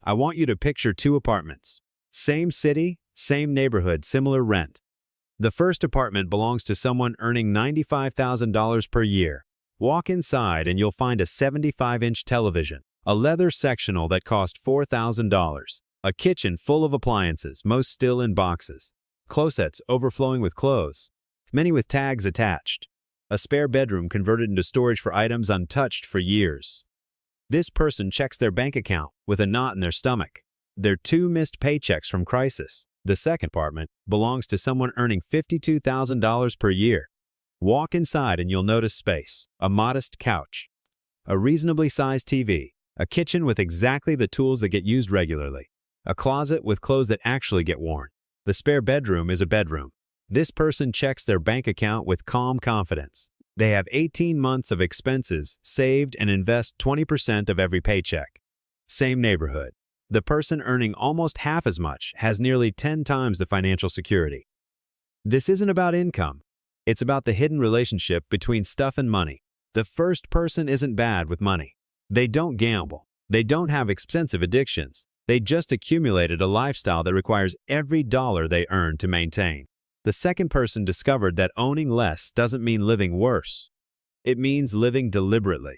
I want you to picture two apartments. Same city, same neighborhood, similar rent. The first apartment belongs to someone earning $95,000 per year. Walk inside and you'll find a 75-inch television, a leather sectional that cost $4,000, a kitchen full of appliances, most still in boxes, closets overflowing with clothes, many with tags attached, a spare bedroom converted into storage for items untouched for years. This person checks their bank account with a knot in their stomach. They're two missed paychecks from crisis. The second apartment belongs to someone earning $52,000 per year. Walk inside and you'll notice space, a modest couch, a reasonably sized TV, a kitchen with exactly the tools that get used regularly, a closet with clothes that actually get worn. The spare bedroom is a bedroom. This person checks their bank account with calm confidence. They have 18 months of expenses saved and invest 20% of every paycheck. Same neighborhood. The person earning almost half as much has nearly 10 times the financial security. This isn't about income. It's about the hidden relationship between stuff and money. The first person isn't bad with money. They don't gamble. They don't have expensive addictions. They just accumulated a lifestyle that requires every dollar they earn to maintain. The second person discovered that owning less doesn't mean living worse. It means living deliberately.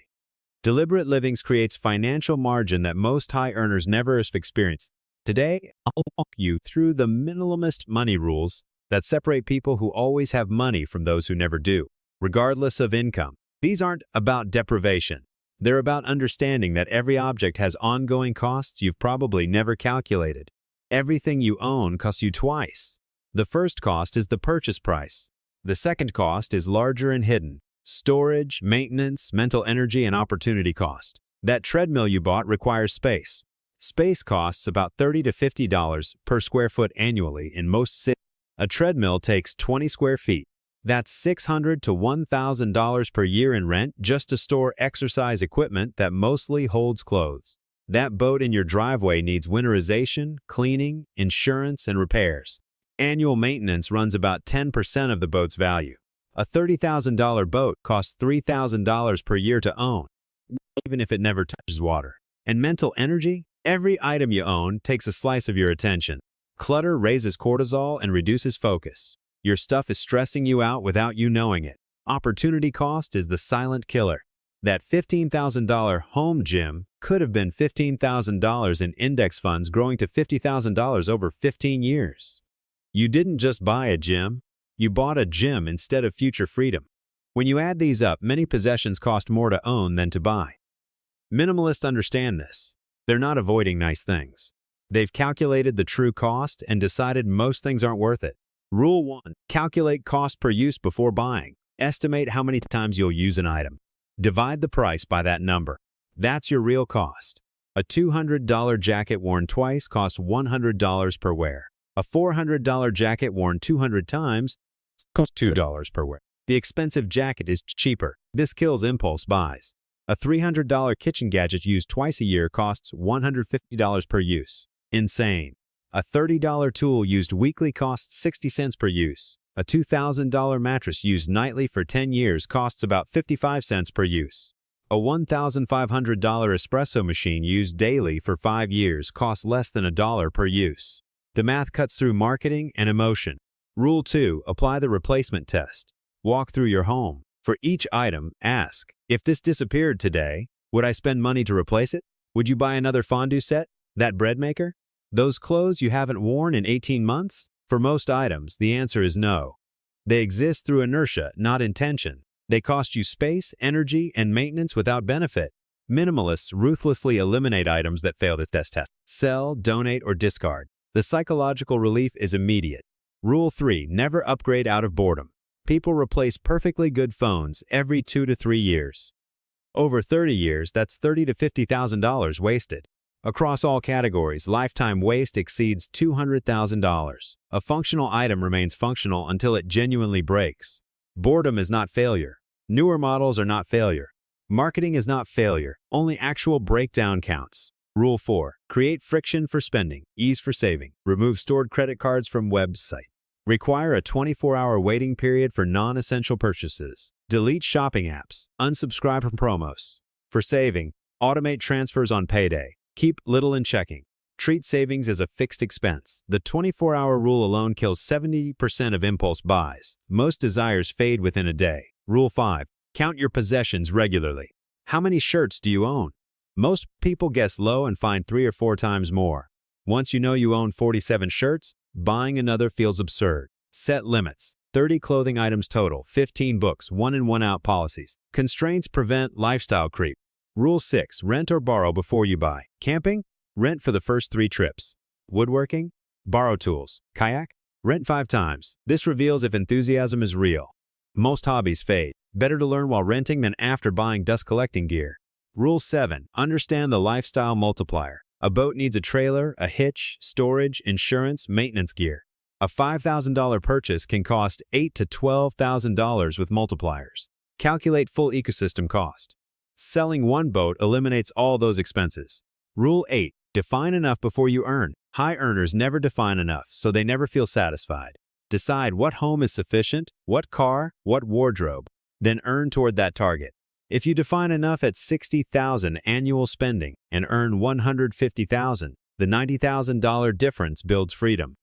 Deliberate living creates financial margin that most high earners never experience. Today, I'll walk you through the minimalist money rules that separate people who always have money from those who never do, regardless of income. These aren't about deprivation. They're about understanding that every object has ongoing costs you've probably never calculated. Everything you own costs you twice. The first cost is the purchase price. The second cost is larger and hidden. Storage, maintenance, mental energy, and opportunity cost. That treadmill you bought requires space. Space costs about $30 to $50 per square foot annually in most cities. A treadmill takes 20 square feet. That's $600 to $1,000 per year in rent just to store exercise equipment that mostly holds clothes. That boat in your driveway needs winterization, cleaning, insurance, and repairs. Annual maintenance runs about 10% of the boat's value. A $30,000 boat costs $3,000 per year to own, even if it never touches water. And mental energy? Every item you own takes a slice of your attention. Clutter raises cortisol and reduces focus. Your stuff is stressing you out without you knowing it. Opportunity cost is the silent killer. That $15,000 home gym could have been $15,000 in index funds growing to $50,000 over 15 years. You didn't just buy a gym, you bought a gym instead of future freedom. When you add these up, many possessions cost more to own than to buy. Minimalists understand this. They're not avoiding nice things. They've calculated the true cost and decided most things aren't worth it. Rule 1. Calculate cost per use before buying. Estimate how many times you'll use an item. Divide the price by that number. That's your real cost. A $200 jacket worn twice costs $100 per wear. A $400 jacket worn 200 times costs $2 per wear. The expensive jacket is cheaper. This kills impulse buys. A $300 kitchen gadget used twice a year costs $150 per use. Insane. A $30 tool used weekly costs 60 cents per use. A $2,000 mattress used nightly for 10 years costs about 55 cents per use. A $1,500 espresso machine used daily for 5 years costs less than $1 per use. The math cuts through marketing and emotion. Rule 2. Apply the replacement test. Walk through your home. For each item, ask, if this disappeared today, would I spend money to replace it? Would you buy another fondue set? That bread maker? Those clothes you haven't worn in 18 months? For most items, the answer is no. They exist through inertia, not intention. They cost you space, energy, and maintenance without benefit. Minimalists ruthlessly eliminate items that fail this test. Sell, donate, or discard. The psychological relief is immediate. Rule 3. Never upgrade out of boredom. People replace perfectly good phones every 2 to 3 years. Over 30 years, that's $30,000 to $50,000 wasted. Across all categories, lifetime waste exceeds $200,000. A functional item remains functional until it genuinely breaks. Boredom is not failure. Newer models are not failure. Marketing is not failure. Only actual breakdown counts. Rule 4. Create friction for spending, ease for saving. Remove stored credit cards from website. Require a 24-hour waiting period for non-essential purchases. Delete shopping apps. Unsubscribe from promos. For saving, automate transfers on payday. Keep little in checking. Treat savings as a fixed expense. The 24-hour rule alone kills 70% of impulse buys. Most desires fade within a day. Rule 5. Count your possessions regularly. How many shirts do you own? Most people guess low and find 3 or 4 times more. Once you know you own 47 shirts, buying another feels absurd. Set limits. 30 clothing items total, 15 books, 1 in 1 out policies. Constraints prevent lifestyle creep. Rule 6. Rent or borrow before you buy. Camping? Rent for the first 3 trips. Woodworking? Borrow tools. Kayak? Rent 5 times. This reveals if enthusiasm is real. Most hobbies fade. Better to learn while renting than after buying dust collecting gear. Rule 7. Understand the lifestyle multiplier. A boat needs a trailer, a hitch, storage, insurance, maintenance gear. A $5,000 purchase can cost $8,000 to $12,000 with multipliers. Calculate full ecosystem cost. Selling one boat eliminates all those expenses. Rule 8. Define enough before you earn. High earners never define enough, so they never feel satisfied. Decide what home is sufficient, what car, what wardrobe. Then earn toward that target. If you define enough at $60,000 annual spending and earn $150,000, the $90,000 difference builds freedom.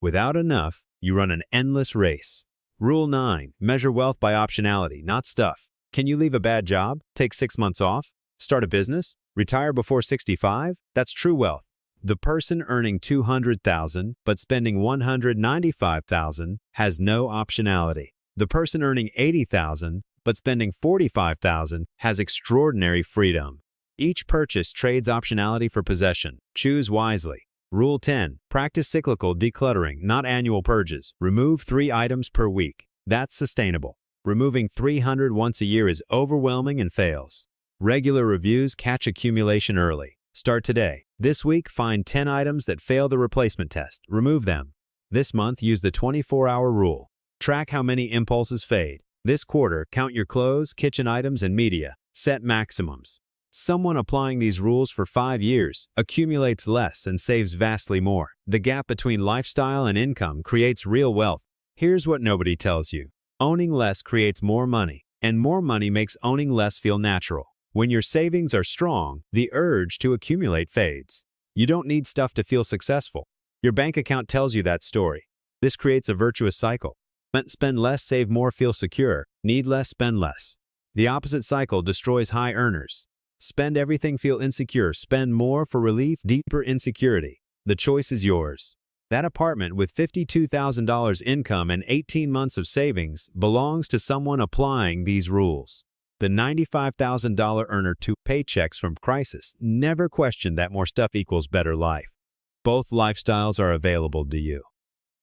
Without enough, you run an endless race. Rule 9. Measure wealth by optionality, not stuff. Can you leave a bad job? Take 6 months off? Start a business? Retire before 65? That's true wealth. The person earning $200,000 but spending $195,000 has no optionality. The person earning $80,000 but spending $45,000 has extraordinary freedom. Each purchase trades optionality for possession. Choose wisely. Rule 10. Practice cyclical decluttering, not annual purges. Remove 3 items per week. That's sustainable. Removing 300 once a year is overwhelming and fails. Regular reviews catch accumulation early. Start today. This week, find 10 items that fail the replacement test. Remove them. This month, use the 24-hour rule. Track how many impulses fade. This quarter, count your clothes, kitchen items, and media. Set maximums. Someone applying these rules for 5 years accumulates less and saves vastly more. The gap between lifestyle and income creates real wealth. Here's what nobody tells you. Owning less creates more money, and more money makes owning less feel natural. When your savings are strong, the urge to accumulate fades. You don't need stuff to feel successful. Your bank account tells you that story. This creates a virtuous cycle. Spend less, save more, feel secure. Need less, spend less. The opposite cycle destroys high earners. Spend everything, feel insecure. Spend more for relief, deeper insecurity. The choice is yours. That apartment with $52,000 income and 18 months of savings belongs to someone applying these rules. The $95,000 earner 2 paychecks from crisis never questioned that more stuff equals better life. Both lifestyles are available to you.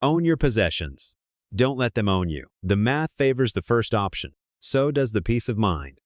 Own your possessions. Don't let them own you. The math favors the first option. So does the peace of mind.